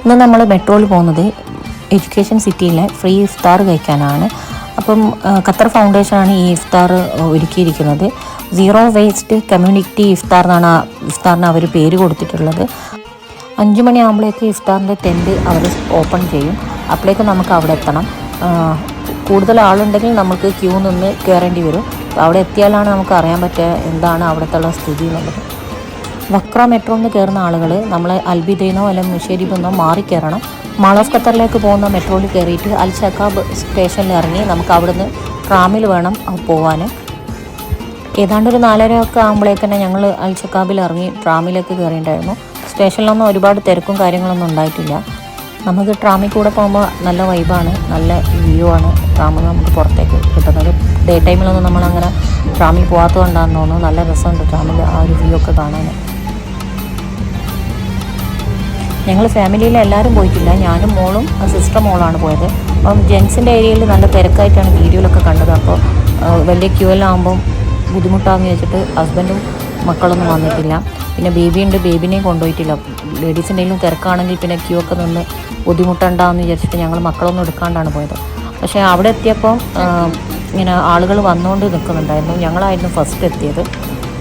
ഇന്ന് നമ്മൾ മെട്രോയിൽ പോകുന്നത് എഡ്യൂക്കേഷൻ സിറ്റിയിലെ ഫ്രീ ഇഫ്താർ കഴിക്കാനാണ്. അപ്പം ഖത്തർ ഫൗണ്ടേഷനാണ് ഈ ഇഫ്താർ ഒരുക്കിയിരിക്കുന്നത്. സീറോ വേസ്റ്റ് കമ്മ്യൂണിറ്റി ഇഫ്താർ എന്നാണ് ഇഫ്താറിന് അവർ പേര് കൊടുത്തിട്ടുള്ളത്. 5 മണിയാകുമ്പോഴേക്ക് ഇഫ്താറിൻ്റെ ടെൻറ്റ് അവർ ഓപ്പൺ ചെയ്യും. അപ്പോഴേക്ക് നമുക്ക് അവിടെ എത്തണം. കൂടുതൽ ആളുണ്ടെങ്കിൽ നമുക്ക് ക്യൂ നിന്ന് കയറേണ്ടി വരും. അപ്പോൾ അവിടെ എത്തിയാലാണ് നമുക്ക് അറിയാൻ പറ്റുക എന്താണ് അവിടുത്തെ സ്ഥിതി എന്നുള്ളത്. വക്ര മെട്രോ എന്ന് കയറുന്ന ആളുകൾ നമ്മൾ അൽബിദയിന്നോ അല്ലെങ്കിൽ മുഷേരിബെന്നോ മാറി കയറണം. മാൾ ഓഫ് ഖത്തറിലേക്ക് പോകുന്ന മെട്രോയിൽ കയറിയിട്ട് അൽ ഷക്കാബ് സ്റ്റേഷനിൽ ഇറങ്ങി നമുക്ക് അവിടുന്ന് ട്രാമിൽ വേണം പോകാൻ. ഏതാണ്ട് ഒരു 4:30 ഒക്കെ ആകുമ്പോഴേക്ക് തന്നെ ഞങ്ങൾ അൽ ഷക്കാബിൽ ഇറങ്ങി ട്രാമിലേക്ക് കയറിയിട്ടുണ്ടായിരുന്നു. സ്റ്റേഷനിലൊന്നും ഒരുപാട് തിരക്കും കാര്യങ്ങളൊന്നും ഉണ്ടായിട്ടില്ല. നമുക്ക് ട്രാമിൽ കൂടെ പോകുമ്പോൾ നല്ല വൈബാണ്, നല്ല വ്യൂ ആണ് ട്രാമിൽ നമുക്ക് പുറത്തേക്ക് കിട്ടുന്നത്. ഡേ ടൈമിലൊന്നും നമ്മളങ്ങനെ ട്രാമിൽ പോകാത്തതുകൊണ്ടാണെന്ന് തോന്നുന്നു. നല്ല രസമുണ്ട് ട്രാമിൽ ആ ഒരു വ്യൂ ഒക്കെ കാണാൻ. ഞങ്ങൾ ഫാമിലിയിൽ എല്ലാവരും പോയിട്ടില്ല. ഞാനും മോളും സിസ്റ്റർ മോളാണ് പോയത്. അപ്പം ജെൻസിൻ്റെ ഏരിയയിൽ നല്ല തിരക്കായിട്ടാണ് വീഡിയോയിലൊക്കെ കണ്ടത്. അപ്പോൾ വലിയ ക്യൂ എല്ലാം ആകുമ്പം ബുദ്ധിമുട്ടാണെന്ന് വെച്ചിട്ട് ഹസ്ബൻഡും മക്കളൊന്നും വന്നിട്ടില്ല. പിന്നെ ബേബിയുണ്ട്, ബേബിനെയും കൊണ്ടുപോയിട്ടില്ല. ലേഡീസിൻ്റെയിലും തിരക്കാണെങ്കിൽ പിന്നെ ക്യൂ ഒക്കെ നിന്ന് ബുദ്ധിമുട്ടുണ്ടാകുമെന്ന് വിചാരിച്ചിട്ട് ഞങ്ങൾ മക്കളൊന്നും എടുക്കാണ്ടാണ് പോയത്. പക്ഷേ അവിടെ എത്തിയപ്പോൾ ഇങ്ങനെ ആളുകൾ വന്നുകൊണ്ട് നിൽക്കുന്നുണ്ടായിരുന്നു. ഞങ്ങളായിരുന്നു ഫസ്റ്റ് എത്തിയത്.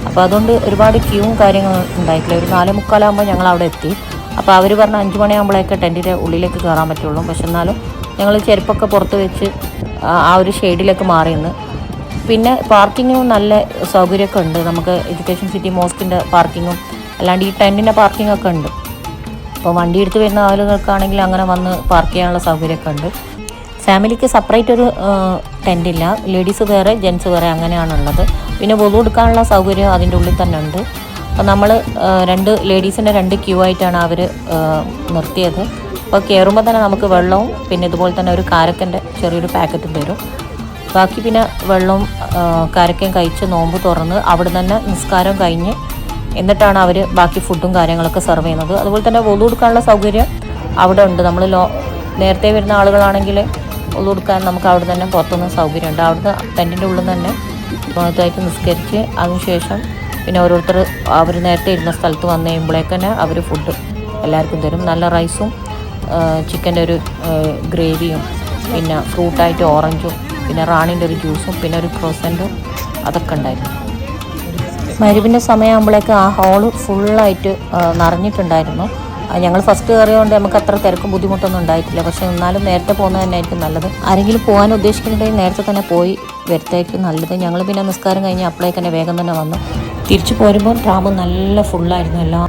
അപ്പോൾ അതുകൊണ്ട് ഒരുപാട് ക്യൂവും കാര്യങ്ങളും ഉണ്ടായിട്ടില്ല. ഒരു 4:45 ഞങ്ങൾ അവിടെ എത്തി. അപ്പോൾ അവർ പറഞ്ഞ 5 മണിയാകുമ്പോഴേക്ക് ടെൻറ്റിൻ്റെ ഉള്ളിലേക്ക് കയറാൻ പറ്റുള്ളൂ. പക്ഷെ എന്നാലും ഞങ്ങൾ ചെരുപ്പൊക്കെ പുറത്ത് വെച്ച് ആ ഒരു ഷെയ്ഡിലേക്ക് മാറി നിന്ന്. പിന്നെ പാർക്കിങ്ങും നല്ല സൗകര്യമൊക്കെ ഉണ്ട്. നമുക്ക് എഡ്യൂക്കേഷൻ സിറ്റി മോസ്കിൻ്റെ പാർക്കിങ്ങും അല്ലാണ്ട് ഈ ടെൻറ്റിൻ്റെ പാർക്കിങ്ങൊക്കെ ഉണ്ട്. അപ്പോൾ വണ്ടി എടുത്ത് വരുന്ന ആളുകൾക്കാണെങ്കിൽ അങ്ങനെ വന്ന് പാർക്ക് ചെയ്യാനുള്ള സൗകര്യമൊക്കെ ഉണ്ട്. ഫാമിലിക്ക് സെപ്പറേറ്റ് ഒരു ടെൻറ്റില്ല. ലേഡീസ് വേറെ ജെൻസ് വേറെ അങ്ങനെയാണുള്ളത്. പിന്നെ വുളു എടുക്കാനുള്ള സൗകര്യം അതിൻ്റെ ഉള്ളിൽ തന്നെ ഉണ്ട്. അപ്പോൾ നമ്മൾ ലേഡീസിൻ്റെ 2 ക്യൂ ആയിട്ടാണ് അവർ നിർത്തിയത്. അപ്പോൾ കയറുമ്പോൾ തന്നെ നമുക്ക് വെള്ളവും പിന്നെ ഇതുപോലെ തന്നെ ഒരു കാരക്കൻ്റെ ചെറിയൊരു പാക്കറ്റും തരും. ബാക്കി പിന്നെ വെള്ളവും കാരക്കയും കഴിച്ച് നോമ്പ് തുറന്ന് അവിടെ തന്നെ നിസ്കാരം കഴിഞ്ഞ് എന്നിട്ടാണ് അവർ ബാക്കി ഫുഡും കാര്യങ്ങളൊക്കെ സെർവ് ചെയ്യുന്നത്. അതുപോലെ തന്നെ വുളു എടുക്കാനുള്ള സൗകര്യം അവിടെ ഉണ്ട്. നമ്മൾ നേരത്തെ വരുന്ന ആളുകളാണെങ്കിൽ വുളു എടുക്കാൻ നമുക്ക് അവിടെ തന്നെ പുറത്തുനിന്ന് സൗകര്യമുണ്ട്. അവിടുന്ന് ടെൻറ്റിൻ്റെ ഉള്ളിൽ തന്നെ ഇതായിട്ട് നിസ്കരിച്ച് അതിനുശേഷം പിന്നെ ഓരോരുത്തർ അവർ നേരത്തെ ഇരുന്ന സ്ഥലത്ത് വന്നു കഴിയുമ്പോഴേക്ക് തന്നെ അവർ ഫുഡ് എല്ലാവർക്കും തരും. നല്ല റൈസും ചിക്കൻ്റെ ഒരു ഗ്രേവിയും പിന്നെ ഫ്രൂട്ടായിട്ട് ഓറഞ്ചും പിന്നെ റാണിൻ്റെ ഒരു ജ്യൂസും പിന്നെ ഒരു ക്രോസൻറ്റും അതൊക്കെ ഉണ്ടായിരുന്നു. മഗ്‌രിബിൻ്റെ സമയമാകുമ്പോഴേക്ക് ആ ഹാള് ഫുള്ളായിട്ട് നിറഞ്ഞിട്ടുണ്ടായിരുന്നു. ഞങ്ങൾ ഫസ്റ്റ് കയറിയതുകൊണ്ട് നമുക്ക് അത്ര തിരക്കും ബുദ്ധിമുട്ടൊന്നും ഉണ്ടായിട്ടില്ല. പക്ഷേ എന്നാലും നേരത്തെ പോകുന്നത് തന്നെയായിരിക്കും നല്ലത്. ആരെങ്കിലും പോകാൻ ഉദ്ദേശിക്കുന്നുണ്ടെങ്കിൽ നേരത്തെ തന്നെ പോയി വരുത്തായിരിക്കും നല്ലത്. ഞങ്ങൾ പിന്നെ നിസ്കാരം കഴിഞ്ഞ് അപ്പോഴേക്ക് തന്നെ വേഗം തന്നെ വന്നു. തിരിച്ചു പോരുമ്പോൾ ട്രാം നല്ല ഫുള്ളായിരുന്നു. എല്ലാ